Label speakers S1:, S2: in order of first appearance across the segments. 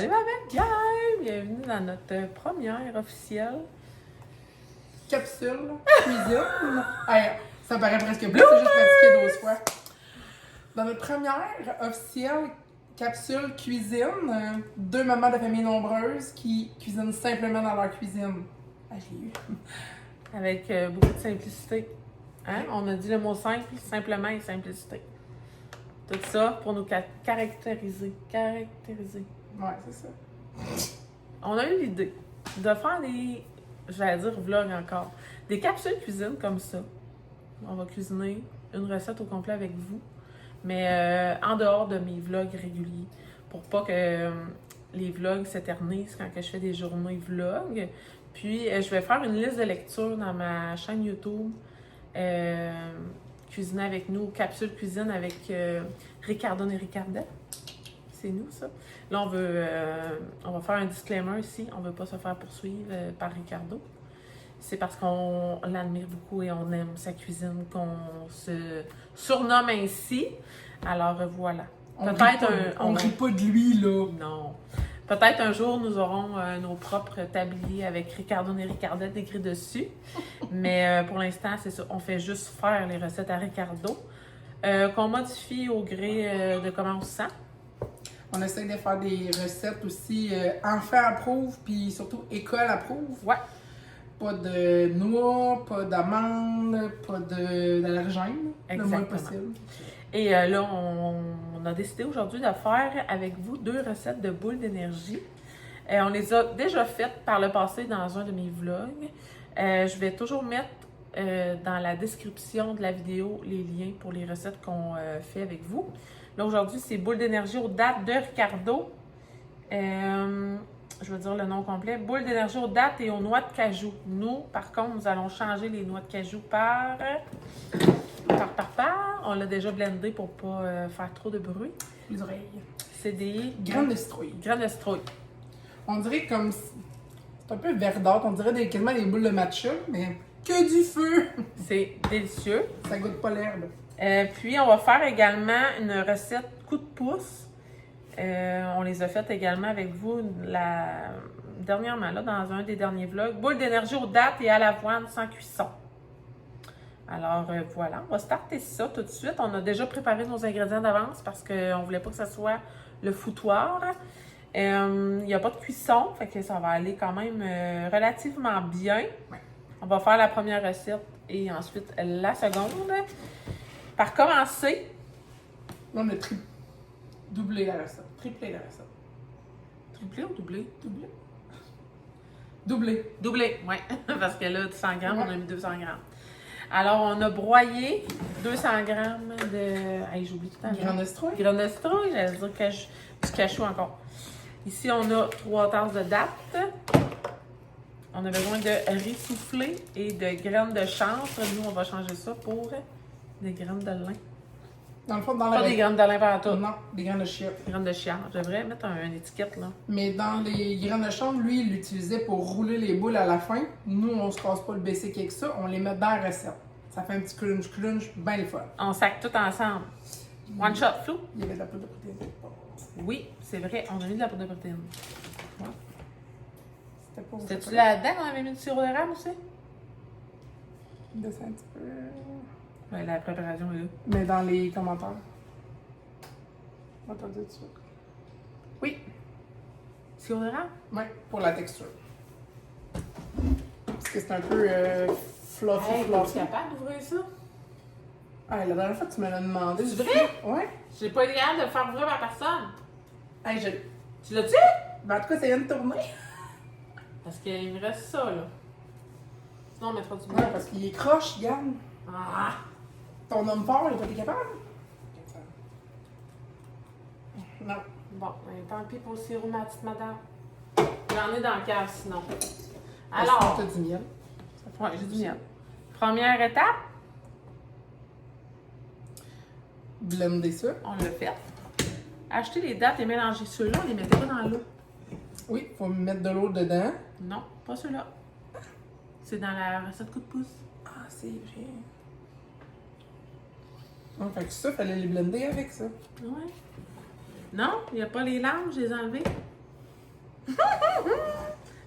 S1: Salut ma belle gang! Bienvenue dans notre première officielle.
S2: Capsule, cuisine. Hey, ça paraît presque plus, c'est juste pratiqué 12 fois. Dans notre première officielle capsule cuisine, deux mamans de famille nombreuses qui cuisinent simplement dans leur cuisine. Ah, j'ai eu.
S1: Avec beaucoup de simplicité. Hein? On a dit le mot simple, simplement et simplicité. Tout ça pour nous caractériser. Caractériser.
S2: Ouais, c'est ça.
S1: On a eu l'idée de faire des, j'allais dire vlogs encore, des capsules cuisine comme ça. On va cuisiner une recette au complet avec vous, mais en dehors de mes vlogs réguliers, pour pas que les vlogs s'éternisent quand que je fais des journées vlogs. Puis, je vais faire une liste de lecture dans ma chaîne YouTube. Cuisiner avec nous, capsule cuisine avec Ricardo et Ricardette. C'est nous, ça. Là, on va faire un disclaimer ici. On ne veut pas se faire poursuivre par Ricardo. C'est parce qu'on l'admire beaucoup et on aime sa cuisine qu'on se surnomme ainsi. Alors, voilà.
S2: On rit pas de lui, là.
S1: Non. Peut-être un jour, nous aurons nos propres tabliers avec Ricardo et Ricardette écrit dessus. Mais pour l'instant, c'est ça. On fait juste faire les recettes à Ricardo. Qu'on modifie au gré de comment on se sent.
S2: On essaie de faire des recettes aussi enfants approuvent, puis surtout école approuve.
S1: Ouais.
S2: Pas de noix, pas d'amandes, pas d'allergènes, le moins possible.
S1: Et là, on a décidé aujourd'hui de faire avec vous 2 recettes de boules d'énergie. On les a déjà faites par le passé dans un de mes vlogs. Je vais toujours mettre dans la description de la vidéo les liens pour les recettes qu'on fait avec vous. Là, aujourd'hui, c'est boules d'énergie aux dattes de Ricardo. Je vais dire le nom complet. Boules d'énergie aux dattes et aux noix de cajou. Nous, par contre, nous allons changer les noix de cajou par. On l'a déjà blendé pour pas faire trop de bruit.
S2: Les oreilles.
S1: C'est des
S2: graines de citrouille.
S1: Graines de citrouille.
S2: On dirait comme. C'est un peu verdâtre. On dirait quasiment des boules de matcha, mais que du feu!
S1: C'est délicieux.
S2: Ça goûte pas l'herbe.
S1: Puis, on va faire également une recette coup de pouce. On les a faites également avec vous dernièrement, là, dans un des derniers vlogs. Boules d'énergie aux dattes et à l'avoine sans cuisson. Alors, voilà, on va starter ça tout de suite. On a déjà préparé nos ingrédients d'avance parce qu'on ne voulait pas que ça soit le foutoir. Il n'y a pas de cuisson, fait que ça va aller quand même relativement bien. On va faire la première recette et ensuite la seconde. Par commencer.
S2: Là, on a doublé la recette. Triplé la recette.
S1: Triplé ou doublé?
S2: Doublé. Doublé.
S1: Doublé, oui. Parce que là, 100 grammes, on a mis 200 grammes. Alors, on a broyé 200 grammes de. Hey, j'oublie tout le temps.
S2: Graines de citrouille.
S1: Graines de citrouille, j'allais dire du cachou encore. Ici, on a 3 tasses de dattes. On a besoin de riz soufflé et de graines de chanvre. Nous, on va changer ça pour des graines de lin.
S2: Dans le fond,
S1: Pas des graines de lin par tout.
S2: Non, des graines de chia.
S1: Graines de chia. Je devrais mettre une étiquette, là.
S2: Mais dans les graines de chanvre, lui, il l'utilisait pour rouler les boules à la fin. Nous, on se casse pas le basic avec ça. On les met dans la recette. Ça fait un petit crunch, bien le fun.
S1: On sac tout ensemble. One shot flou.
S2: Il y avait de la poudre de protéines.
S1: Oui, c'est vrai. On a mis de la poudre de protéines.
S2: Ouais.
S1: C'était-tu là-dedans qu'on avait mis du sirop d'érable aussi?
S2: Descends un petit peu.
S1: Oui, la préparation est là.
S2: Mais dans les commentaires. On va te le dire tout de suite.
S1: Oui. Sirop d'érable?
S2: Oui, pour la texture. Parce que c'est un peu fluffy,
S1: Hey,
S2: fluffy.
S1: es-tu capable d'ouvrir ça?
S2: Ah, la dernière fois que tu me l'as demandé.
S1: C'est vrai?
S2: Ouais.
S1: J'ai pas été capable de le faire ouvrir par personne.
S2: Hey,
S1: Tu l'as-tu?
S2: Ben, en tout cas, ça vient de tourner.
S1: Parce qu'il me reste ça, là. Sinon, on mettra du
S2: Ouais,
S1: beurre.
S2: parce qu'il est croche, Yann.
S1: Ah!
S2: Ton homme fort, il a pas été capable? Non.
S1: Bon, ben, tant pis pour le sirop, ma petite madame. J'en ai dans le cave, sinon.
S2: Alors.
S1: Alors,
S2: T'as du miel.
S1: ouais, j'ai du miel. Première étape,
S2: Blender ça.
S1: on l'a fait. Acheter les dattes et mélanger ceux-là, on les mettait pas dans l'eau.
S2: Oui, faut mettre de l'eau dedans.
S1: Non, pas ceux-là. C'est dans la recette coup de pouce.
S2: Ah, c'est vrai. Ah, fait que ça, fallait les blender avec ça.
S1: Ouais. Non, il n'y a pas les larmes, je les ai enlevées.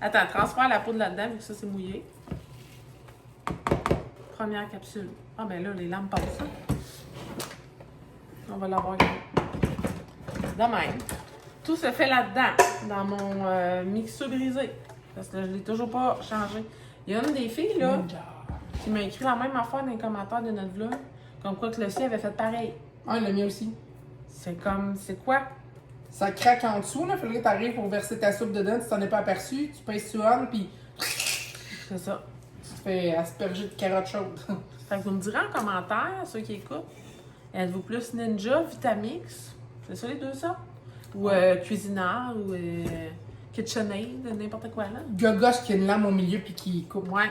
S1: Attends, transfère la poudre là-dedans, vu que ça, c'est mouillé. Première capsule. Ah, ben là, les lampes passent. Hein? On va l'avoir. De même. Tout se fait là-dedans, dans mon mixeur brisé. Parce que je ne l'ai toujours pas changé. Il y a une des filles, là, qui m'a écrit la même affaire dans les commentaires de notre vlog. Comme quoi que le sien avait fait pareil.
S2: Ah, le mien aussi.
S1: C'est comme, c'est quoi?
S2: Ça craque en dessous, là. Faudrait que t'arrives pour verser ta soupe dedans. Tu t'en es pas aperçu. Tu pèses sur on, puis
S1: C'est ça.
S2: tu te fais asperger de carottes chaudes.
S1: Fait que vous me direz en commentaire, ceux qui écoutent, êtes-vous plus Ninja, Vitamix? C'est ça les deux sortes? Ou Cuisinart, ou KitchenAid, n'importe quoi là?
S2: Gogos qui a une lame au milieu puis qui coupe.
S1: Ouais.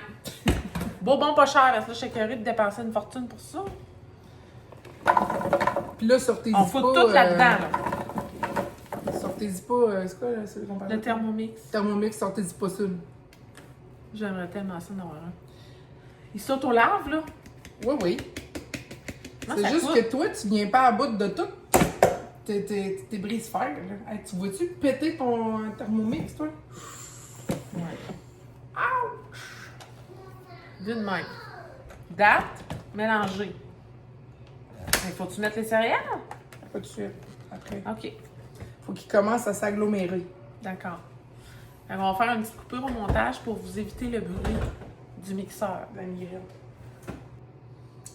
S1: Bon, pas cher, parce que là, je suis curieuse de dépenser une fortune pour ça.
S2: Puis là, sortez-y
S1: On fout
S2: pas,
S1: tout là-dedans, là.
S2: Sortez-y pas, c'est quoi, c'est qu'on parle?
S1: Le Thermomix.
S2: Thermomix, sortez-y pas ça.
S1: J'aimerais tellement ça d'en avoir un. Il s'auto-lave, là.
S2: Oui, oui.
S1: Moi,
S2: C'est
S1: ça
S2: juste
S1: coûte.
S2: que toi, tu viens pas à bout de tout. T'es brise-fer, là. Hey, tu vois-tu péter ton Thermomix, toi?
S1: Ouais. D'une main. Date, mélanger. Il faut-tu mettre les céréales?
S2: Pas de suite. Après.
S1: OK.
S2: Faut qu'il commence à s'agglomérer.
S1: D'accord. On va faire une petite coupure au montage pour vous éviter le bruit du mixeur.
S2: La migraine.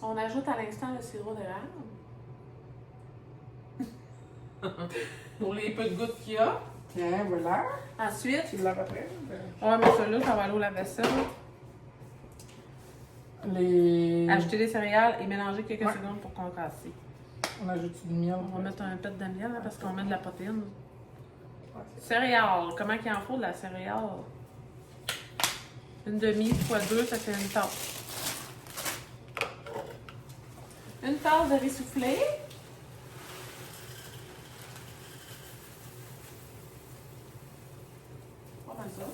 S1: On ajoute à l'instant le sirop d'érable. Pour les peu de gouttes qu'il y a.
S2: Tiens, voilà.
S1: Ensuite,
S2: Tu l'as après?
S1: on va mettre ça là, ça va aller au lave-vaisselle. Ajouter les céréales et mélanger quelques
S2: Ouais.
S1: secondes pour concasser.
S2: On ajoute du miel.
S1: On va mettre un peu de miel là, parce qu'on met de la protéine.
S2: Ouais.
S1: Céréales. Comment qu'il en faut de la céréale? Une demi fois 2, ça fait une tasse. Une tasse de riz soufflé. Pas mal ça.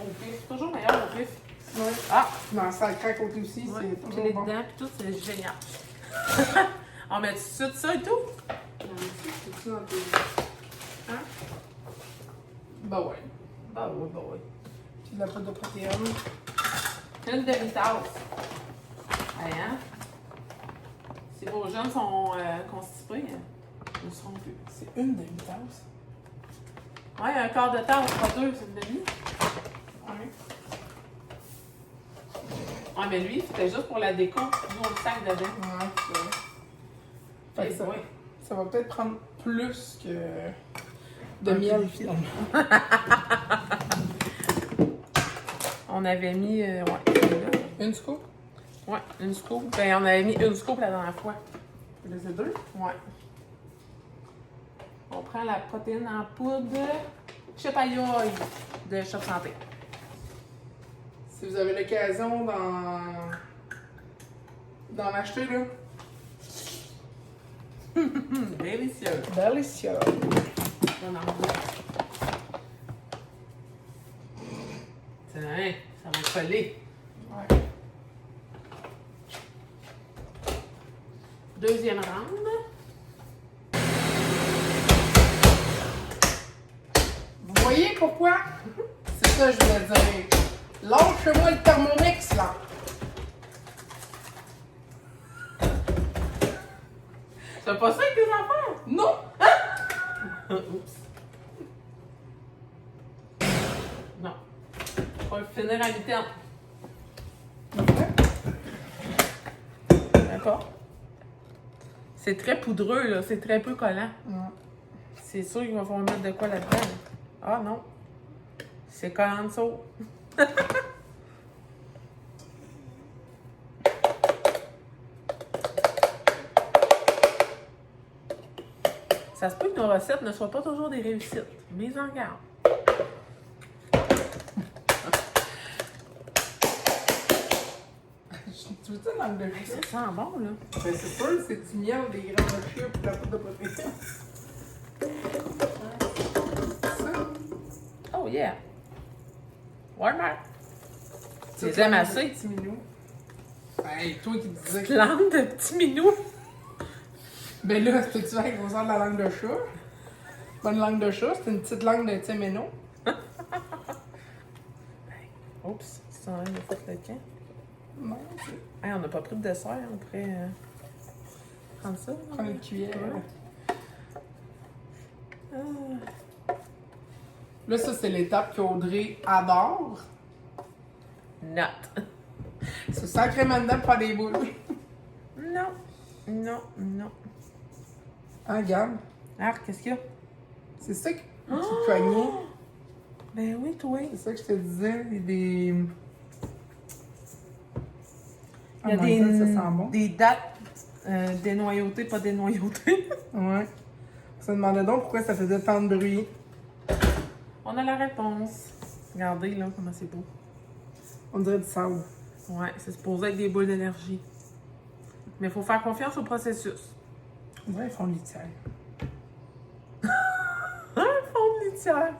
S1: Au pif. Toujours meilleur au pif.
S2: Ouais.
S1: Ah!
S2: Non, ça craque côté aussi,
S1: Ouais.
S2: c'est
S1: Puis
S2: toujours
S1: les
S2: bon.
S1: dents, puis tout, c'est génial. On met tout de suite ça et tout?
S2: C'est ça dans tes...
S1: Hein?
S2: Bah ouais.
S1: Bah oui, bah oui.
S2: Puis de la poudre de protéines.
S1: Une demi-tasse. Hey, hein? Si vos jeunes sont constipés, ils ne seront plus.
S2: C'est une demi-tasse.
S1: Ouais, un quart de tasse, pas deux, c'est une demi.
S2: Ouais.
S1: Ouais, mais lui, c'était juste pour la déco. Nous, on le sac dedans.
S2: Ouais, c'est ça. Fait que ça,
S1: Oui.
S2: ça va peut-être prendre plus que de miel, finalement.
S1: On avait mis, ouais, celui-là.
S2: Une scoop?
S1: Ouais, une scoop. Ben, on avait mis une scoop la dernière fois.
S2: Les deux?
S1: Ouais. On prend la protéine en poudre Chipayoy de Shop Santé.
S2: Si vous avez l'occasion d'en acheter, là.
S1: Délicieux.
S2: Délicieux.
S1: On en goûte. Tiens, ça va coller.
S2: Ouais.
S1: Deuxième round.
S2: Vous voyez pourquoi? C'est ça que je voulais dire. Lâche-moi le Thermomix, là.
S1: C'est pas ça avec tes enfants?
S2: Non!
S1: Oups. Non. On va finir à mi-temps. D'accord. C'est très poudreux, là. C'est très peu collant.
S2: Ouais.
S1: C'est sûr qu'il va falloir mettre de quoi là-dedans. Ah non. C'est collant de saut. Ça se peut que nos recettes ne soient pas toujours des réussites. Mise en garde.
S2: Tu veux ça dans le de
S1: Ça sent bon, là.
S2: Ben, c'est sûr, c'est du miel, des graines de chia et de la poudre de protéines. Ça,
S1: Oh yeah. Walmart.
S2: ça,
S1: Les amassés.
S2: Petit minou. Hey, toi qui disais que...
S1: Plante de petits minous.
S2: Ben là, c'est-tu avec qu'on sort de la langue de chat? Bonne langue de chat, c'est une petite langue de Téméno.
S1: Oups, ça en a fait le camp.
S2: Non, c'est...
S1: Hey, on n'a pas pris de dessert, on pourrait prendre ça.
S2: Prends une cuillère. Là, ça, c'est l'étape qu'Audrey adore.
S1: Not.
S2: C'est sacrément dedans pour faire des boules.
S1: Non. Non, non.
S2: Ah, regarde.
S1: Ah, qu'est-ce qu'il y a?
S2: C'est ça que tu cognais.
S1: Ben oui, toi.
S2: C'est ça que je te disais. Des...
S1: Il y a
S2: Oh my God, ça sent bon.
S1: des dates dénoyautées, pas dénoyautées.
S2: Ouais. On se demandait donc pourquoi ça faisait tant de bruit.
S1: On a la réponse. Regardez là comment c'est beau.
S2: On dirait du sable.
S1: Ouais, c'est supposé être des boules d'énergie. Mais il faut faire confiance au processus.
S2: On dirait qu'ils font de litière.
S1: Un fond de litière.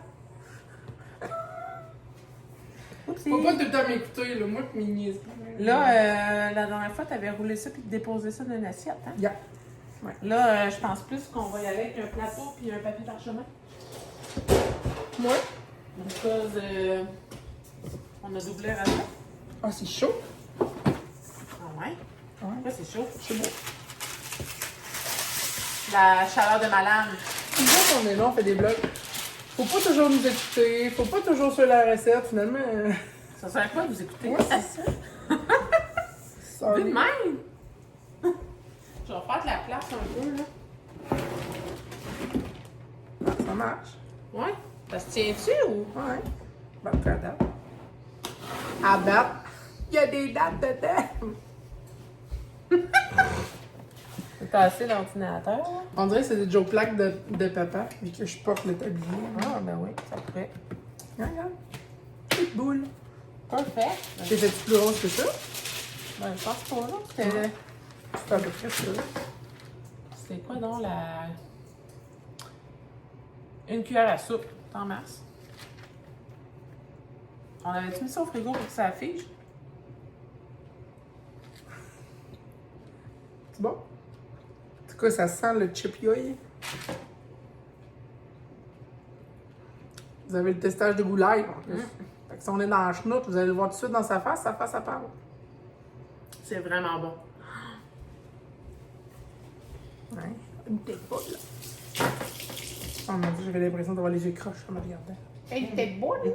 S1: Oupsie.
S2: Faut pas tout le temps m'écouter, là. Moi, qui m'y niaise.
S1: Là, la dernière fois, tu avais roulé ça puis déposé ça dans une assiette. Hein?
S2: Yeah.
S1: Là, je pense plus qu'on va y aller avec un plateau puis un papier parchemin.
S2: Moi?
S1: Because on a doublé à ça.
S2: Ah, c'est chaud.
S1: Ah ouais?
S2: Ouais.
S1: Là, c'est chaud.
S2: C'est beau.
S1: La chaleur de ma lame.
S2: Nous autres, on est là, on fait des blogs. Faut pas toujours nous écouter, faut pas toujours suivre la recette, finalement.
S1: Ça sert à quoi de vous écouter?
S2: Ouais, c'est ça.
S1: Vu
S2: Sorry.
S1: de même! Je vais faire de la place un peu, là.
S2: Ah, ça marche.
S1: Ouais? Ça se tient-tu ou?
S2: Ouais. Bon, à date. À date, il y a des dates dedans.
S1: C'est assez l'ordinateur, là.
S2: On dirait que c'est des Joe plaques de papa, vu que je porte le tablier.
S1: Ah, ben oui, ça pourrait.
S2: Regarde. Petite boule.
S1: Parfait.
S2: J'ai fait plus rose que ça.
S1: Ben, je pense pas, là. C'était.
S2: C'est à peu près ça.
S1: C'est quoi donc la. Une cuillère à soupe, en masse. On avait-tu mis ça au frigo pour que ça affiche?
S2: C'est bon? En tout cas, ça sent le chip yoy. Vous avez le testage de goût live en plus. Fait que si on est dans la chenoute, vous allez le voir tout de suite dans sa face à parle.
S1: C'est vraiment bon.
S2: Ouais. Une tête boule. Oh mon dieu, j'avais l'impression d'avoir les yeux croches en me regardant. Une tête boule?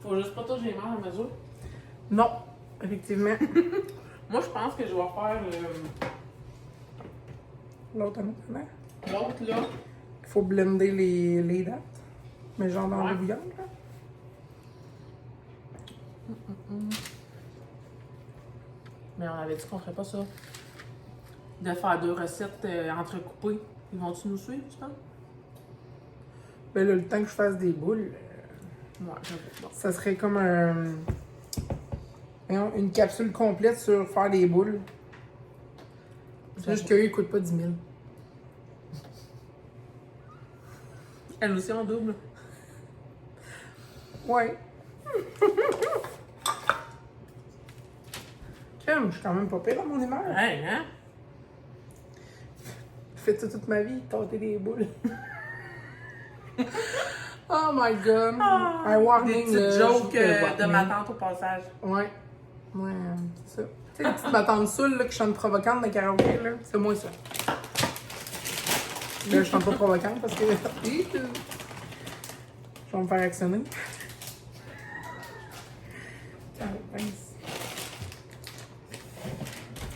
S1: Faut juste pas tout que j'ai marre à mesure.
S2: Non, effectivement.
S1: Moi, je pense que je vais faire
S2: L'autre maintenant.
S1: l'autre, là.
S2: Il faut blender les dates. Mais genre dans
S1: Ouais.
S2: le bouillon, là.
S1: Mais on avait dit qu'on ferait pas ça. De faire deux recettes entrecoupées. Ils vont-tu nous suivre, tu penses?
S2: Ben là, le temps que je fasse des boules,
S1: Ouais, j'avoue. Bon.
S2: ça serait comme voyons, une capsule complète sur faire des boules. C'est juste qu'eux, ils coûtent pas 10 000.
S1: Elle aussi en double.
S2: Ouais. Crème, je suis quand même pas pire dans mon humeur.
S1: Hey, hein?
S2: J'ai fait ça toute ma vie, tâter des boules. Oh my god. Un
S1: Des
S2: warning.
S1: petites
S2: là,
S1: jokes
S2: je vous
S1: de
S2: le
S1: ma
S2: warning.
S1: tante au passage.
S2: Ouais. Ouais, c'est ça. Tu sais, les petites matantes saoules là, qui chantent provocante dans le karaoké, là, c'est moi ça. Là, je chante pas provocante parce que. Je vais me faire actionner. Ah, mince.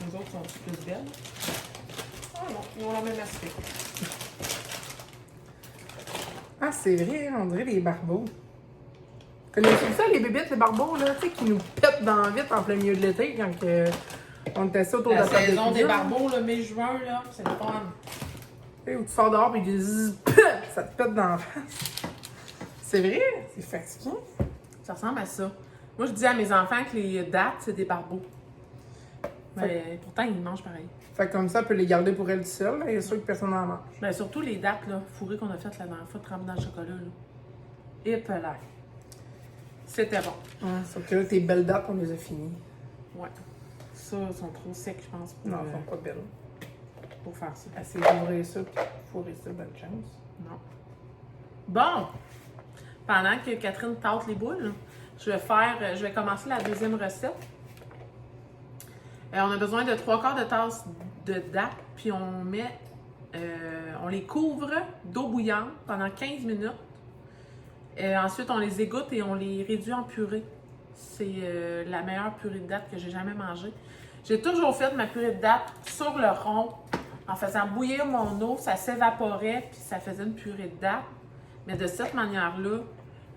S1: Les autres sont plus belles. Ah non, ils ont la même aspect.
S2: Ah, c'est vrai, on dirait les barbeaux. Connaissez-vous ça, les bébites, les barbeaux, là, tu sais, qui nous pètent dans la vitre en plein milieu de l'été quand on était assis autour de
S1: La
S2: la table de
S1: saison des
S2: cuisine?
S1: barbeaux, le mai-juin, là, c'est le fun.
S2: Tu sais, où tu sors dehors et ça te pète dans la face. C'est vrai, c'est fatigant.
S1: Ça ressemble à ça. Moi, je dis à mes enfants que les dattes, c'est des barbeaux. Mais pourtant, ils mangent pareil.
S2: Fait que comme ça, elle peut les garder pour elle seule, et sûr que personne n'en mange.
S1: Mais surtout les dattes, là, fourrées qu'on a faites la dernière fois, trempées dans le chocolat, là. Et là. C'était bon.
S2: Ouais, sauf que là, tes belles dates, on les a finies.
S1: Ouais. Ça, ils sont trop secs, je pense. Pour,
S2: Non, elles sont pas belles.
S1: pour faire ça.
S2: Essayez d'ouvrir ça, puis fourrer ça, bonne chance.
S1: Non. Bon! Pendant que Catherine tâte les boules, je vais commencer la deuxième recette. On a besoin de 3/4 de tasse de dattes, puis on les couvre d'eau bouillante pendant 15 minutes. Ensuite, on les égoutte et on les réduit en purée. C'est la meilleure purée de dattes que j'ai jamais mangée. J'ai toujours fait ma purée de dattes sur le rond, en faisant bouillir mon eau, ça s'évaporait, puis ça faisait une purée de dattes. Mais de cette manière-là,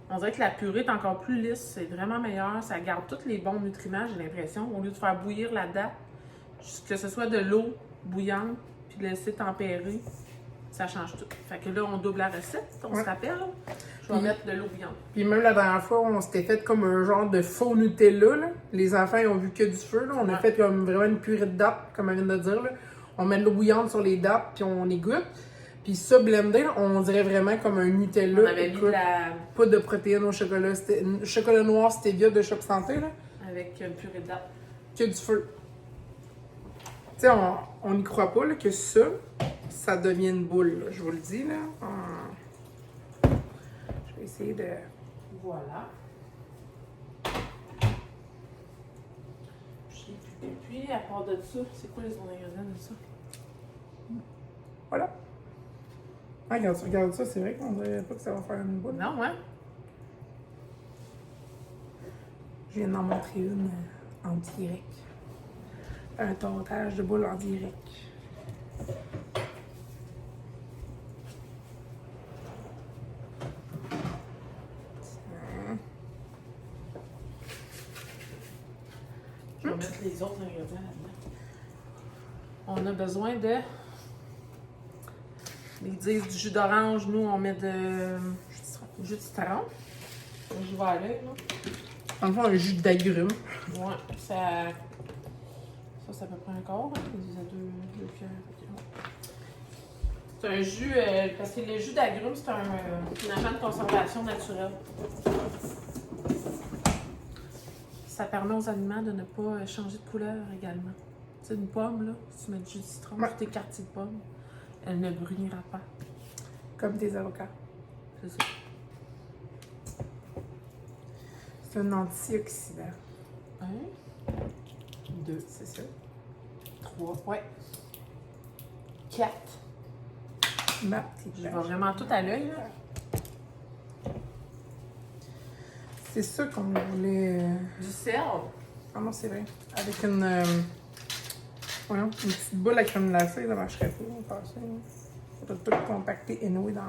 S1: on dirait que la purée est encore plus lisse, c'est vraiment meilleur. Ça garde tous les bons nutriments, j'ai l'impression. Au lieu de faire bouillir la date, que ce soit de l'eau bouillante, puis de laisser tempérer, ça change tout. Fait que là, on double la recette, on se rappelle. Je vais mettre de l'eau bouillante.
S2: Puis même la dernière fois, on s'était fait comme un genre de faux Nutella, là. Les enfants, ils ont vu que du feu, là. On a fait comme vraiment une purée de dattes, comme elle vient de dire, là. On met de l'eau bouillante sur les dattes, puis on égoutte. Puis ça, blendé, on dirait vraiment comme un Nutella.
S1: On avait mis de la...
S2: Pas de protéines au chocolat. C'était chocolat noir stevia de Shop Santé, là.
S1: Avec une purée de dattes.
S2: Que du feu. Tu sais, on n'y croit pas, là, que ça devient une boule, là. Je vous le dis, là. Je vais essayer de...
S1: Voilà. Puis, à part de ça, c'est quoi les autres ingrédients de ça?
S2: Voilà. Ah, regarde ça, c'est vrai qu'on dirait pas que ça va faire une boule.
S1: Non, ouais.
S2: Je viens d'en montrer une en direct. Un tortage de boule en direct.
S1: Je vais mettre les autres ingrédients là-dedans. On a besoin de... Ils disent du jus d'orange. Nous, on met de jus de citron. Je vais à l'œil, là.
S2: Dans le fond, un jus d'agrumes.
S1: Ouais, ça c'est à peu près un quart. Hein. Il y a deux cuillères. C'est un jus, parce que le jus d'agrumes, c'est un agent de conservation naturelle. Ça permet aux aliments de ne pas changer de couleur également. Tu sais, une pomme, là, si tu mets du jus de citron sur tes quartiers de pomme, elle ne brunira pas.
S2: Comme des avocats.
S1: C'est ça.
S2: C'est un antioxydant.
S1: 1, 2,
S2: C'est ça.
S1: 3, ouais. 4.
S2: Ma petite
S1: Je vais
S2: vache.
S1: vraiment tout à l'œil, là.
S2: C'est ça qu'on voulait.
S1: Du sel.
S2: Ah non, c'est vrai. Avec une. Voyons, une petite boule à crème glacée, ça marcherait pas. On pensait. Faudrait tout compacter anyway dans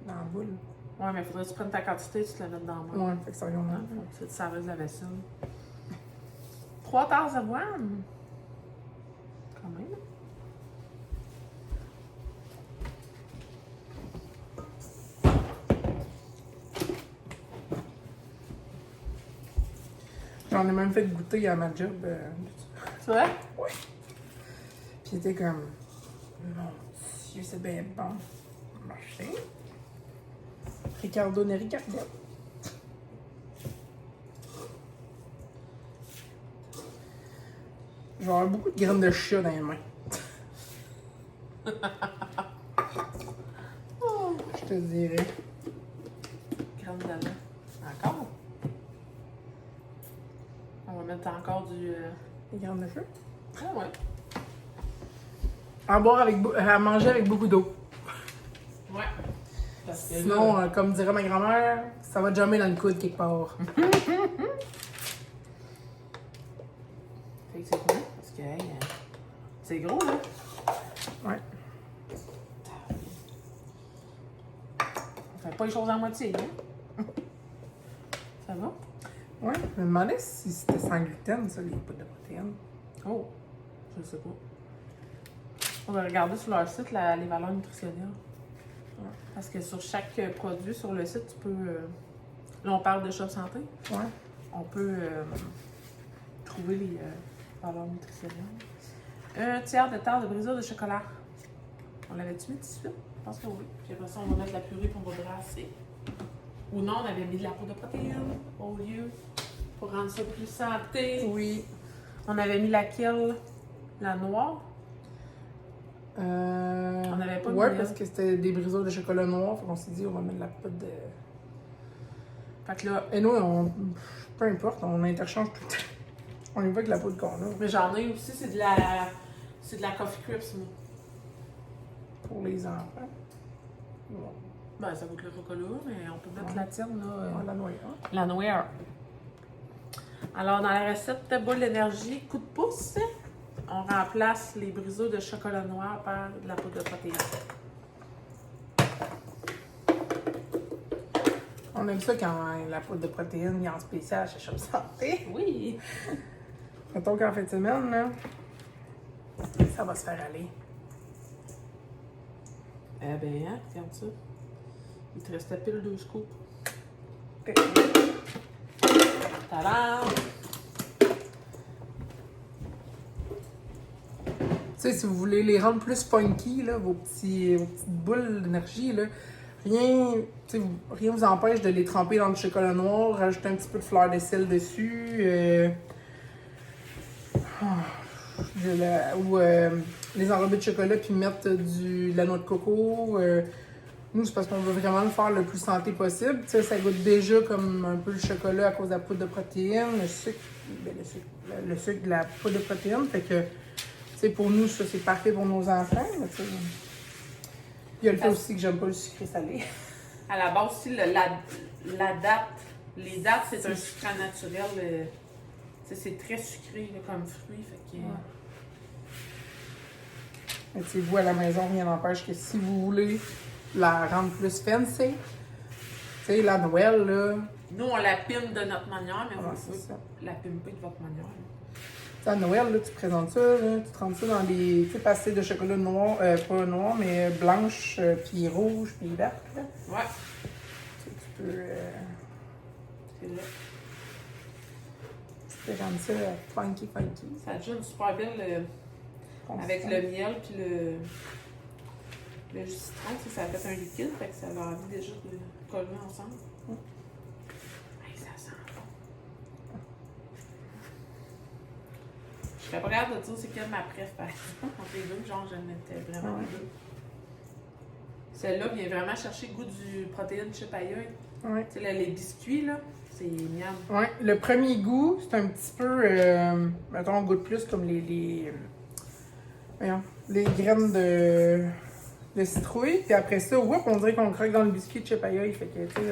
S2: la boule.
S1: Ouais, mais faudrait que tu prennes ta quantité et tu te la mettes dans le
S2: Ouais, fait que ça vient
S1: hein? C'est de service de la vaisselle. 3 tasses d'avoine. Quand même.
S2: J'en ai même fait goûter à ma job.
S1: C'est vrai?
S2: Ouais. Puis c'était comme. Mon Dieu, c'est bien bon. Marché. Ricardo Neri Ricardo. Je vais avoir beaucoup de graines de chat dans les mains. Je te dirais.
S1: Graines d'avoine. Encore? On va mettre encore du...
S2: Des graines de chat.
S1: Ah ouais.
S2: À boire à manger avec beaucoup d'eau.
S1: Ouais. Parce que
S2: Sinon,
S1: là,
S2: comme dirait ma grand-mère, ça va jamais dans le coude quelque part.
S1: fait que c'est quoi? Parce que, hey, c'est gros, là.
S2: Ouais.
S1: On fait pas les choses à moitié, hein? Ça va?
S2: Ouais, je me demandais si c'était sans gluten, ça, les poudres de protéines.
S1: Oh, je sais pas. On va regarder sur leur site les valeurs nutritionnelles.
S2: Ouais.
S1: Parce que sur chaque produit sur le site, tu peux... là, on parle de Shop Santé.
S2: Ouais.
S1: On peut trouver les valeurs nutritionnelles. 1 tiers de tasse de brisure de chocolat. On l'avait-tu mis tout de suite? Je pense que oui. Puis après ça, on va mettre la purée pour on va brasser. Ou non, on avait mis de la poudre de protéines au lieu pour rendre ça plus santé.
S2: Oui.
S1: On avait mis laquelle? La noire?
S2: On
S1: n'avait pas de
S2: ouais,
S1: miel.
S2: parce que c'était des brisures de chocolat noir. Fait qu'on s'est dit, on va mettre de la poudre de.
S1: Fait que là,
S2: Et nous, peu importe, on interchange tout le temps. On y va avec la poudre qu'on a
S1: mais j'en ai aussi, c'est de la Coffee Crisp, moi.
S2: pour les enfants. Bon.
S1: Ben, ça goûte le chocolat, mais on peut mettre la tienne, là.
S2: On la noyer.
S1: La noire. Alors, dans la recette de boule d'énergie, coup de pouce, on remplace les brisures de chocolat noir par de la poudre de protéines.
S2: On aime ça quand la poudre de protéines est en spécial chez Shop Santé.
S1: Oui!
S2: Mettons qu'en fin de semaine, là, ça va se faire aller.
S1: Eh ben, hein, regarde ça. Il te restait pile 2 scoops.
S2: Ok.
S1: Tadam!
S2: Tu sais, si vous voulez les rendre plus funky, là, vos petites boules d'énergie, là, rien vous empêche de les tremper dans du chocolat noir, rajouter un petit peu de fleur de sel dessus, ou les enrober de chocolat puis mettre de la noix de coco. Nous, c'est parce qu'on veut vraiment le faire le plus santé possible. Tu sais, ça goûte déjà comme un peu le chocolat à cause de la poudre de protéines, le sucre de la poudre de protéines. Fait que, tu sais, pour nous, ça, c'est parfait pour nos enfants. Mais, tu sais, il y a le fait aussi que j'aime pas le sucré salé.
S1: À la base, aussi, la date, les dates, c'est un sucre naturel. Tu sais, c'est très sucré là, comme fruit. Fait que,
S2: Mais, tu sais, vous, à la maison, rien n'empêche que si vous voulez la rendre plus fancy, tu sais, la Noël, là.
S1: nous, on la pime de notre manière, mais
S2: Ouais,
S1: vous
S2: c'est
S1: pouvez
S2: ça.
S1: la pimper de votre manière. Là.
S2: Tu sais, à Noël, là, tu présentes ça, là, tu trempes ça dans des pastilles de chocolat noir, pas noir, mais blanche, puis rouge, puis verte, là.
S1: Ouais,
S2: Tu sais, tu peux,
S1: c'est vrai.
S2: tu peux rendre ça funky.
S1: Ça donne une super belle avec le miel puis le jus de citron, tu sais, ça fait un liquide, fait que ça a envie déjà de coller ensemble. Hey, ça sent bon. Je serais pas capable de dire c'est quelle ma préf, par exemple, entre les deux, genre j'en étais vraiment
S2: Ouais.
S1: les deux. Celle-là vient vraiment chercher le goût du protéine chip ailleurs.
S2: Ouais.
S1: Tu sais, là, les biscuits, là, c'est miam.
S2: Ouais, le premier goût, c'est un petit peu, mettons, on goûte plus comme voyons, les graines de citrouille. Puis après ça, whoop, on dirait qu'on croque dans le biscuit de chipaya. Fait que, tu sais,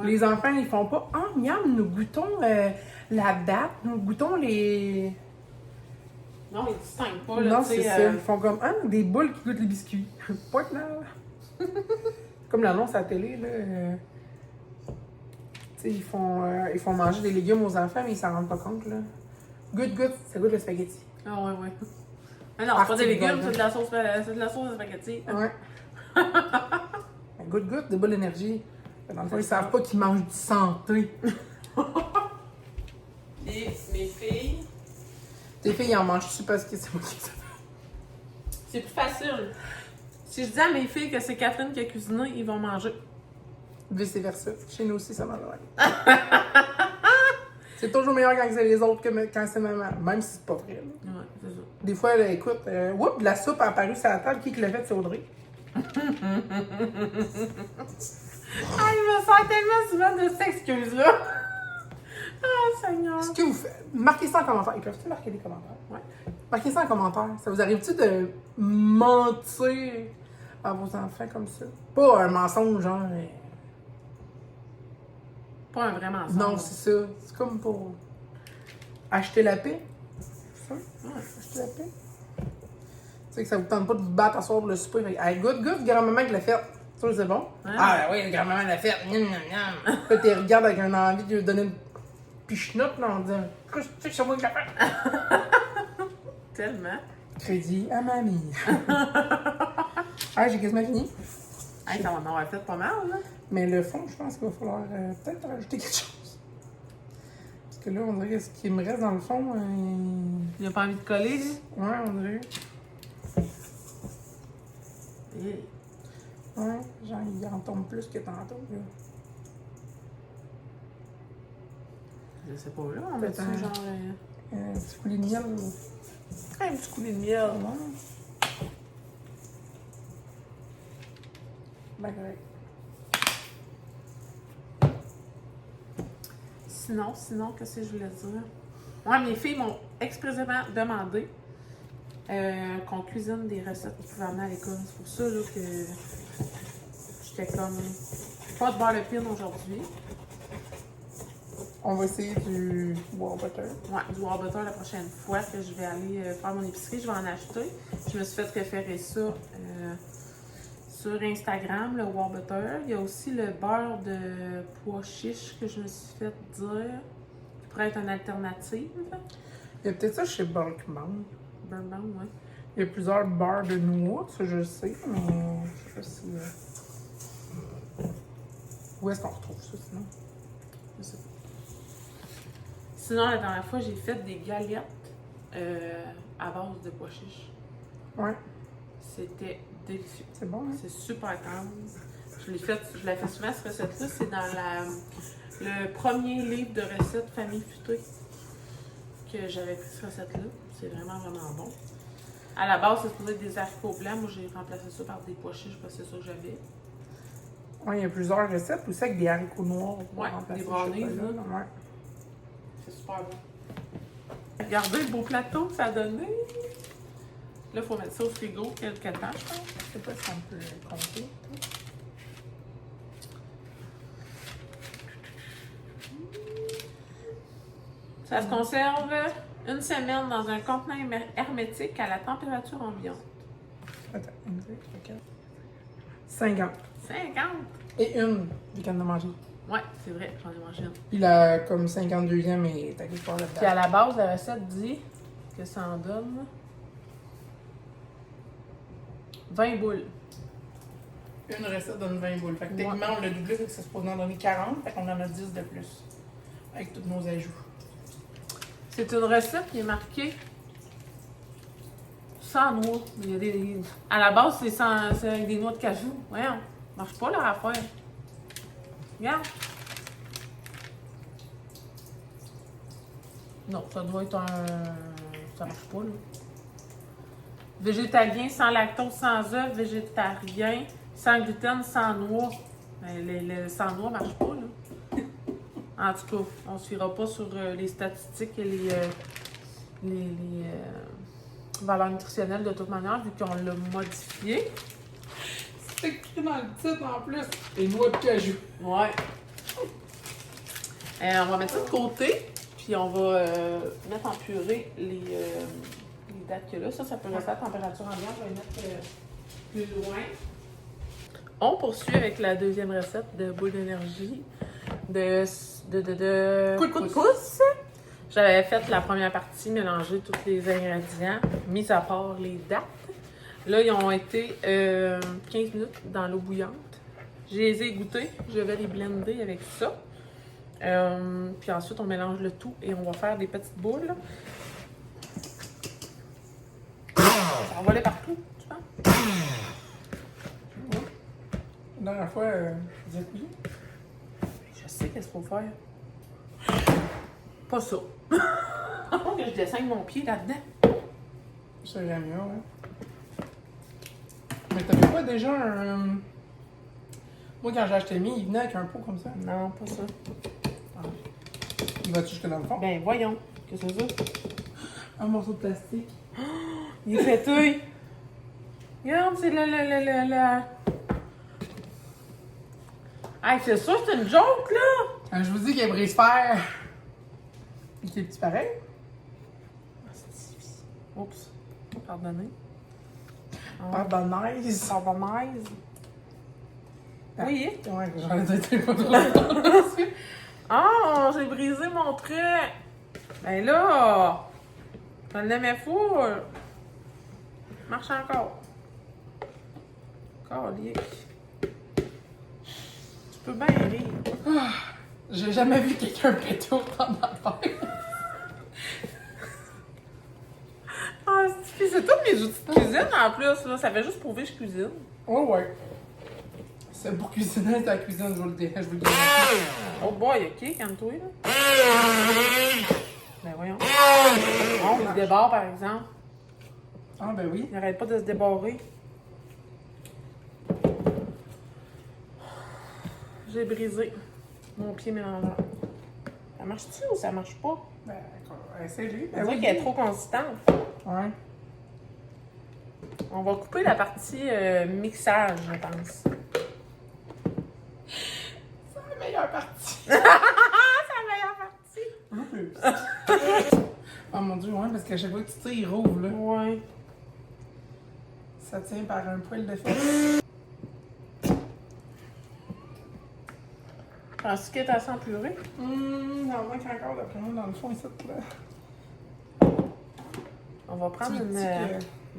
S2: les enfants, ils font pas « Ah, miam, nous goûtons la date, nous goûtons les... »
S1: Non, ils distinguent pas, là,
S2: Non,
S1: tu sais.
S2: c'est ça. Ils font comme « Ah, des boules qui goûtent les biscuits. » Point là. Comme l'annonce à la télé, là. Tu sais, ils font manger des légumes aux enfants, mais ils s'en rendent pas compte, là. Goûte, ça goûte le spaghetti.
S1: Ah ouais. Mais non, c'est pas des légumes, c'est de la sauce de spaghetti.
S2: Ouais. Goûte, des boules d'énergie. Dans le fond, ils savent pas qu'ils mangent du santé.
S1: Et mes filles,
S2: Tes filles, ils en mangent-tu parce que c'est moi qui sais.
S1: c'est plus facile. Si je dis à mes filles que c'est Catherine qui a cuisiné, ils vont manger.
S2: Vice versa. Chez nous aussi, ça marche. C'est toujours meilleur quand c'est les autres que quand c'est maman. Même si c'est pas vrai. Là.
S1: Ouais, c'est ça.
S2: Des fois, là, écoute, de la soupe a apparu sur la table. Qui l'a fait, c'est Audrey.
S1: Ah, il me sert tellement souvent de cette excuse-là. Ah, Seigneur.
S2: Ce que vous faites, marquez ça en commentaire. Ils peuvent-tu marquer des commentaires?
S1: Ouais.
S2: Marquez ça en commentaire. Ça vous arrive-tu de mentir à vos enfants comme ça? Pas un mensonge, genre.
S1: Pas un vrai mensonge.
S2: Non, c'est ça. C'est comme pour acheter la paix. C'est ça?
S1: Ouais.
S2: Acheter la paix. Tu sais que ça vous tente pas de vous battre à soir pour le souper. Fait, hey, goûte, grand-maman qui l'a fait. Ça, c'est bon?
S1: Ouais.
S2: Ah, oui, grand-maman l'a fait. Miam, miam, miam. Là, tu regardes avec un envie de lui donner une pichenote, là, en disant, qu'est-ce que c'est moi qui l'a fait?
S1: Tellement.
S2: Crédit à mamie. Ah, j'ai quasiment fini.
S1: Hey, ça va en avoir fait pas mal, là.
S2: Mais le fond, je pense qu'il va falloir peut-être rajouter quelque chose. Parce que là, on dirait que ce qui me reste dans le fond.
S1: Il a pas envie de coller, lui.
S2: Ouais, on dirait.
S1: Yeah.
S2: Ouais, genre, il en tombe plus que tantôt. Là.
S1: Je sais pas, là. On met dessus,
S2: Peut-être.
S1: genre.
S2: Un petit coulis de miel.
S1: Un petit coulis de miel.
S2: Ouais. Ben correct.
S1: Sinon, qu'est-ce que je voulais dire? Ouais, mes filles m'ont expressément demandé qu'on cuisine des recettes qu'ils pouvaient amener à l'école. C'est pour ça là, que j'étais comme pas de beurre le pin aujourd'hui.
S2: On va essayer du wow butter.
S1: Ouais, du War Butter la prochaine fois que je vais aller faire mon épicerie, je vais en acheter. Je me suis fait référer ça sur Instagram, le War Butter. Il y a aussi le beurre de pois chiche que je me suis fait dire qui pourrait être une alternative.
S2: Il y a peut-être ça chez Bulkman.
S1: Bourbon, ouais.
S2: Il y a plusieurs beurres de noix, ça je le sais, mais je sais pas si. Où est-ce qu'on retrouve ça sinon?
S1: Je sais pas. Sinon, la dernière fois, j'ai fait des galettes à base de pois chiches.
S2: Ouais,
S1: C'était délicieux.
S2: c'est bon, hein?
S1: C'est super calme. Je l'ai fait souvent, cette recette-là. C'est dans le premier livre de recettes Famille Futée que j'avais pris cette recette-là. C'est vraiment, vraiment bon. À la base, c'est supposé être des haricots blancs. Moi, j'ai remplacé ça par des pois chiches parce que c'est ça que j'avais.
S2: Ouais, il y a plusieurs recettes aussi avec des haricots noirs. Pour
S1: Ouais,
S2: remplacer
S1: des
S2: le
S1: brownies,
S2: chocolat.
S1: là.
S2: Ouais.
S1: C'est super bon. Regardez le beau plateau que ça a donné. Là, il faut mettre ça au frigo quelques temps, je pense.
S2: Je sais pas si on peut compter.
S1: Ça se conserve une semaine dans un contenant hermétique à la température ambiante.
S2: Attends, 1, 2, 3, 4. 50.
S1: 50!
S2: Et une des cannes de manger.
S1: Ouais, c'est vrai, j'en ai mangé une.
S2: Puis la comme 52e est à quelque part
S1: Puis
S2: là-dedans.
S1: à la base, la recette dit que ça en donne 20 boules.
S2: Une recette donne 20 boules. Fait que
S1: Ouais.
S2: techniquement, on l'a doublé, fait que ça se pose en donner 40. Fait qu'on en a 10 de plus. Avec tous nos ajouts.
S1: C'est une recette qui est marquée sans noix. Il y a des... À la base, c'est avec des noix de cajou. Voyons, marche pas leur affaire. Regarde. Non, ça doit être un... Ça marche pas, là. Végétalien, sans lactose, sans œufs, végétarien, sans gluten, sans noix. Ben, le sans noix marche pas, là. En tout cas, on ne se fiera pas sur les statistiques et les valeurs nutritionnelles de toute manière, vu qu'on l'a modifié.
S2: C'est écrit dans le titre en plus. Les noix de cajou.
S1: Ouais. On va mettre ça de côté, puis on va mettre en purée les dates que là. Ça peut rester à température ambiante. On va les mettre plus loin. On poursuit avec la deuxième recette de boule d'énergie de
S2: Coup de
S1: pouce. J'avais fait la première partie, mélanger tous les ingrédients, mis à part les dates. Là, ils ont été 15 minutes dans l'eau bouillante. Je les ai goûtés. Je vais les blender avec ça. Puis ensuite, on mélange le tout et on va faire des petites boules. Ça va voler partout, tu penses?
S2: La dernière fois, vous êtes oui.
S1: Je sais qu'est-ce qu'il faut faire. Pas ça. Que je descends mon pied là-dedans.
S2: Ça irait mieux, hein. Mais t'avais pas déjà un. Moi, quand j'ai acheté mi, il venait avec un pot comme ça.
S1: Non, pas ça.
S2: Il va-tu jusque dans le fond?
S1: Ben voyons. Qu'est-ce que c'est ça?
S2: Un morceau de plastique.
S1: Il est pété. Regarde, c'est le. Hey, c'est ça, c'est une joke, là!
S2: Quand je vous dis qu'il est brise-fer. Et qu'il est petit pareil.
S1: Oups. Pardonnez.
S2: Pardonnaise.
S1: Pardonnaise. Oui.
S2: Ouais, j'en ai dit pas trop longtemps dessus.
S1: Oh, j'ai brisé mon truc. Ben là, je l'aimais fou. Marche encore. Calique. Tu peux bien rire.
S2: J'ai jamais vu quelqu'un péter autant d'affaires.
S1: Ah, c'est tous mes outils de cuisine en plus, là. Ça fait juste prouver que je cuisine.
S2: Oh ouais. C'est pour cuisiner, c'est la cuisine, je vous le dis. Je vous le dis.
S1: Oh boy, ok, calme-toi, là. Ben voyons. Bon, il se débarre, par exemple.
S2: Ah ben oui.
S1: Il n'arrête pas de se débarrer. j'ai brisé mon pied mélangeur. Ça marche-tu ou ça marche pas?
S2: Ben, essaye-le.
S1: On dirait qu'elle est trop consistante.
S2: Ouais.
S1: On va couper la partie mixage, je pense.
S2: C'est la meilleure partie.
S1: C'est la meilleure partie.
S2: Oh mon dieu, ouais, parce qu'à chaque fois que tu tires, il rouvre, là.
S1: Ouais.
S2: Ça tient par un poil de fesse.
S1: Penses-tu qu'elle est assez empurée?
S2: Il en manque encore, d'après moi, dans le fond, ici, là.
S1: On va prendre
S2: Tu me
S1: une
S2: dis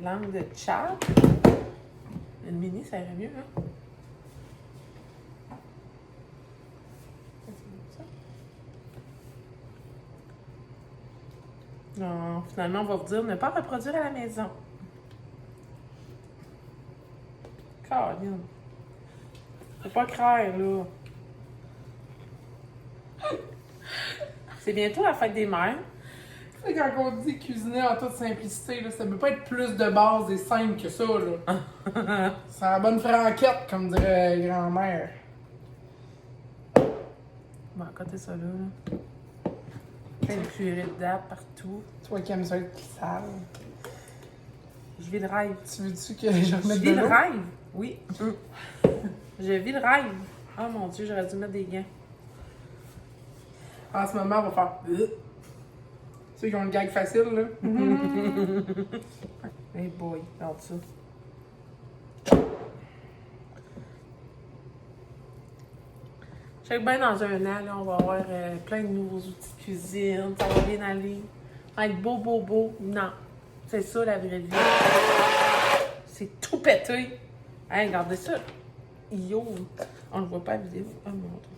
S1: langue de chat. Une mini, ça irait mieux, hein? Non, finalement, on va vous dire ne pas reproduire à la maison. Caroline. Faut pas craindre, là. C'est bientôt la fête des mères.
S2: Tu sais, quand on dit cuisiner en toute simplicité, là, ça peut pas être plus de base et simple que ça, là. C'est la bonne franquette, comme dirait grand-mère.
S1: Bon, à côté ça là. Plein de purée de date partout.
S2: Toi qui aimes ça être sale.
S1: Je vis le rêve.
S2: Tu veux-tu que je
S1: Je
S2: remette
S1: vis
S2: de
S1: le
S2: l'eau?
S1: rêve. Oui. Je vis le rêve. Oh mon Dieu, j'aurais dû mettre des gants.
S2: En ce moment, on va faire... Ceux qui ont le gag facile, là.
S1: Hey boy, regarde ça. Je sais que bien dans un an, là, on va avoir plein de nouveaux outils de cuisine. Ça va bien aller. Ça va être beau, beau, beau. Non. C'est ça la vraie vie. C'est tout pété. Hey, regardez ça. Yo. On le voit pas à la vidéo. Oh mon Dieu.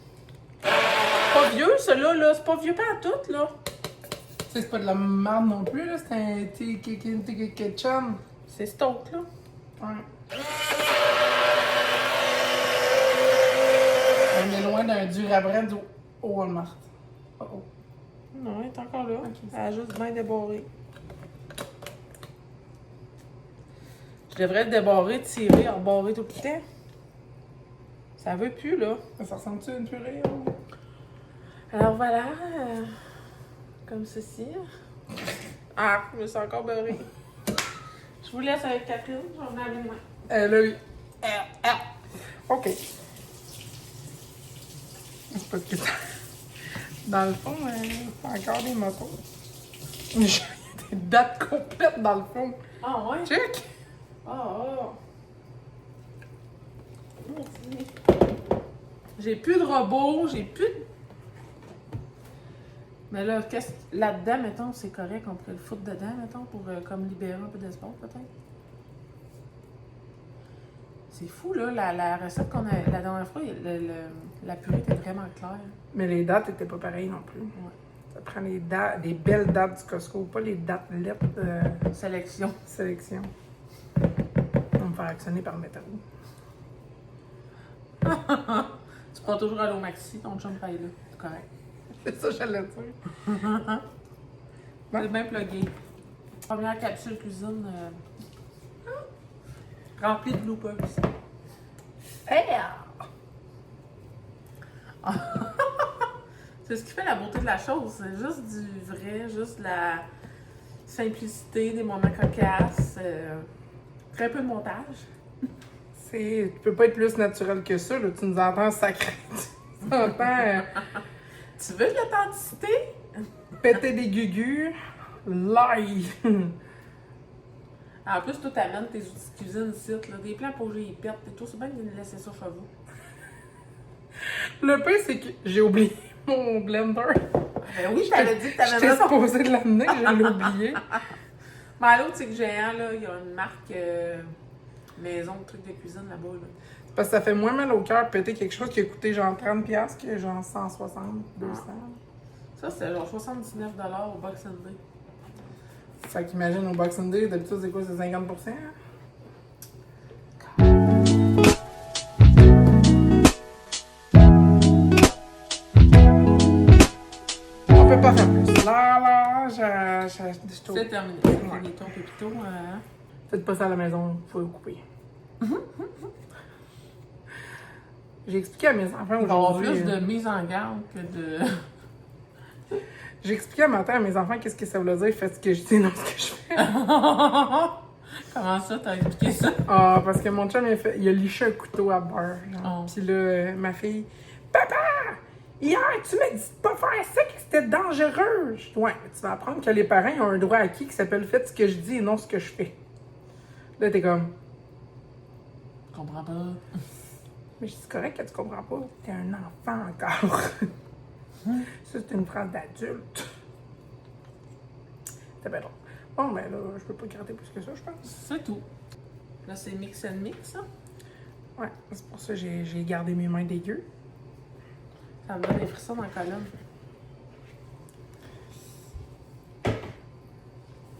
S1: Pas vieux, celui-là, là. C'est pas vieux pas à tout, là.
S2: Tu sais, c'est pas de la merde non plus, là. C'est un ketchum.
S1: C'est stock, là.
S2: Ouais. On est loin d'un dur à bread au Walmart. Oh oh.
S1: Non, elle est encore là.
S2: Ok.
S1: Elle a juste bien débarré. Je devrais le débarrer, tirer, rebarrer tout le temps. Ça veut plus, là.
S2: Ça ressemble-tu à une purée? Ou...
S1: Alors voilà, comme ceci. Ah, je me suis encore beurrée. Je vous laisse avec Catherine, j'en ai allumé.
S2: Là, oui. OK. C'est pas que ça. Dans le fond, c'est encore des motos. J'ai des dates complètes dans le fond.
S1: Ah ouais?
S2: Check!
S1: Ah, Merci. J'ai plus de robots, j'ai plus de... Mais là, qu'est-ce là-dedans, mettons, c'est correct, on pourrait le foutre dedans, mettons, pour comme libérer un peu d'espace, peut-être. C'est fou, là, la recette qu'on a... La dernière fois, la purée était vraiment claire.
S2: Mais les dates étaient pas pareilles non plus.
S1: Ouais.
S2: Ça prend les dates, des belles dates du Costco, pas les dates lettres de
S1: Sélection.
S2: sélection. On va me faire actionner par métro.
S1: Tu prends toujours à l'eau maxi, ton chum paye là. C'est correct.
S2: C'est ça, j'allais dire.
S1: C'est bien plugué. Première capsule cuisine remplie de bloopers. C'est ce qui fait la beauté de la chose. C'est juste du vrai, juste la simplicité, des moments cocasses. Très peu de montage.
S2: Tu peux pas être plus naturel que ça, là. Tu nous entends sacré. Tu nous entends
S1: Tu veux de l'authenticité?
S2: péter des gugus live.
S1: En plus, toi, t'amènes tes outils de cuisine ici, là, des plans pour que j'y pète et tout. C'est bien de laisser ça chez vous.
S2: Le pire, c'est que j'ai oublié mon blender.
S1: Ben oui, je t'avais dit que t'avais
S2: J'étais
S1: raison.
S2: supposée de l'amener, je l'ai oublié.
S1: Mais à l'autre, c'est que géant, là, il y a une marque maison de trucs de cuisine là-bas. Là.
S2: Parce que ça fait moins mal au cœur de péter quelque chose qui a coûté genre 30$ que genre 160, 200.
S1: Ça, c'est genre 79$ au Boxing Day.
S2: Fait qu'imagine au Boxing Day, d'habitude, c'est quoi, c'est 50%? On peut pas faire plus. Là, je
S1: C'est terminé. C'est les tons pépito.
S2: Faites pas ça à la maison, faut le couper. J'ai expliqué à mes enfants
S1: Il va y avoir
S2: aujourd'hui.
S1: plus de mise en garde que de...
S2: J'ai expliqué un matin à mes enfants qu'est-ce que ça voulait dire, faites ce que je dis, non ce que je fais.
S1: Comment ça, t'as expliqué ça?
S2: Ah, parce que mon chum, il a liché un couteau à beurre. Genre.
S1: Oh.
S2: Puis là, ma fille, Papa! Hier, tu m'as dit de pas faire ça, que c'était dangereux. Je dis, ouais, mais tu vas apprendre que les parents ont un droit acquis qui s'appelle faites ce que je dis et non ce que je fais. Là, t'es comme,
S1: Je comprends pas.
S2: mais je dis, c'est correct que tu comprends pas. T'es un enfant encore. Ça, c'est une phrase d'adulte. C'est bien drôle. Bon, ben là, je peux pas gratter plus que ça, je pense.
S1: C'est tout. Là, c'est mix and mix, ça.
S2: Ouais, c'est pour ça que j'ai gardé mes mains dégueu.
S1: Ça me donne des frissons dans la colonne.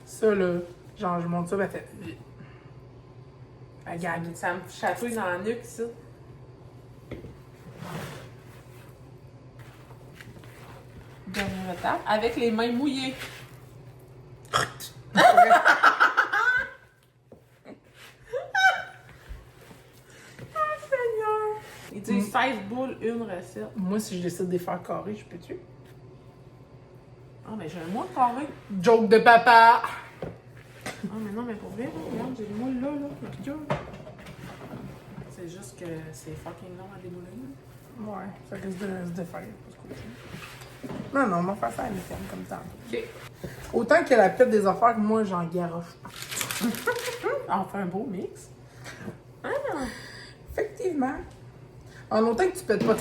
S2: Ça, là, genre, je monte ça, ben, elle fait. Elle gagne.
S1: Ça me chatouille dans la nuque, ça. Dernière étape. Avec les mains mouillées. Il dit 16 boules, une recette.
S2: Moi, si je décide de les faire carrés, je peux-tu?
S1: Ah, mais j'ai un moule carré.
S2: Joke de papa!
S1: Ah, mais non, mais pour vrai, regarde, j'ai le moule là, le piqûre. C'est juste que c'est fucking long à démouler.
S2: Ouais, ça risque de se défaire. Non, non, on va faire ça à l'interne comme ça.
S1: OK.
S2: Autant que la pète des affaires, moi, j'en garoche.
S1: On fait un beau mix. Ah!
S2: Effectivement. En autant que tu pètes pas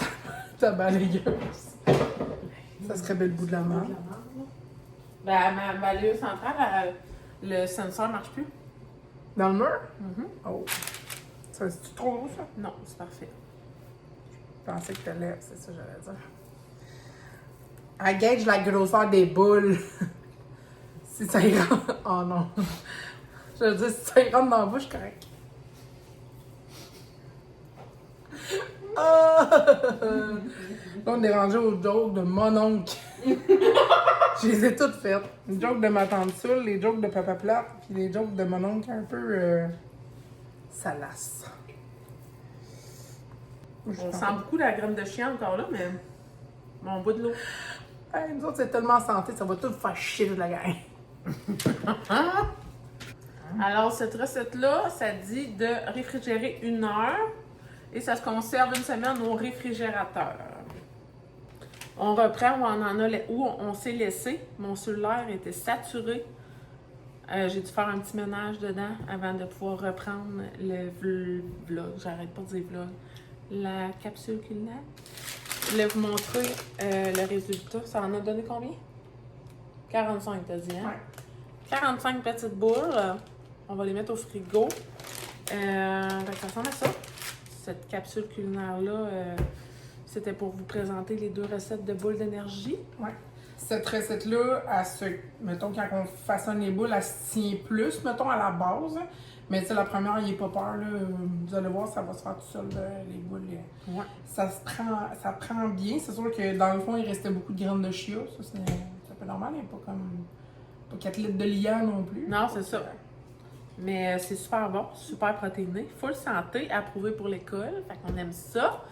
S2: ta balayeuse. Ça serait bel bout de la main.
S1: Ben, ma balayeuse centrale, le sensor marche plus.
S2: Dans le mur?
S1: Mhm.
S2: Oh. Ça, c'est-tu trop gros, ça?
S1: Non, c'est parfait.
S2: Je pensais que tu lèves, c'est ça que j'allais dire. Elle gauge la grosseur des boules. Si ça y rentre. Oh non. Je veux dire, si ça y rentre dans la bouche, correct. Ah! Là, on est rendu aux jokes de mon oncle. Je les ai toutes faites. Les jokes de ma tante Sul, les jokes de Papa Plate, puis les jokes de mon oncle un peu salace.
S1: On sent beaucoup la graine de chien encore là, mais mon bout de l'eau.
S2: Hey, nous autres, c'est tellement santé, ça va tout faire chier de la gang.
S1: Alors, cette recette-là, ça dit de réfrigérer 1 heure et ça se conserve 1 semaine au réfrigérateur. On reprend où on s'est laissé. Mon cellulaire était saturé. J'ai dû faire un petit ménage dedans avant de pouvoir reprendre le vlog. J'arrête pas de dire vlog. La capsule culinaire. Je voulais vous montrer le résultat. Ça en a donné combien? 45, t'as dit, hein?
S2: Ouais.
S1: 45 petites boules. On va les mettre au frigo. Ça ressemble à ça. Cette capsule culinaire-là, c'était pour vous présenter les 2 recettes de boules d'énergie.
S2: Ouais. Cette recette-là, mettons, quand on façonne les boules, elle se tient plus, mettons, à la base. Mais tu sais, la première, il n'y a pas peur, là. Vous allez voir, ça va se faire tout seul, les boules.
S1: Ouais.
S2: Ça prend bien. C'est sûr que dans le fond, il restait beaucoup de graines de chia. Ça, c'est un peu normal. Il n'y a pas comme... Pas 4 litres de liant non plus.
S1: Non, c'est ça. Mais c'est super bon, super protéiné, full santé, approuvé pour l'école. Fait qu'on aime ça.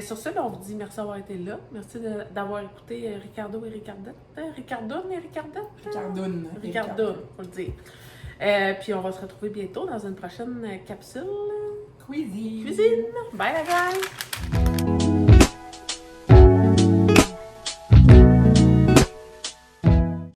S1: Sur ce, ben, on vous dit merci d'avoir été là. Merci d'avoir écouté Ricardo et Ricardette. Ricardoune et Ricardette?
S2: Ricardoune.
S1: Ricardoune, faut le dire. Puis on va se retrouver bientôt dans une prochaine capsule.
S2: Cuisine.
S1: Cuisine. Bye la gang!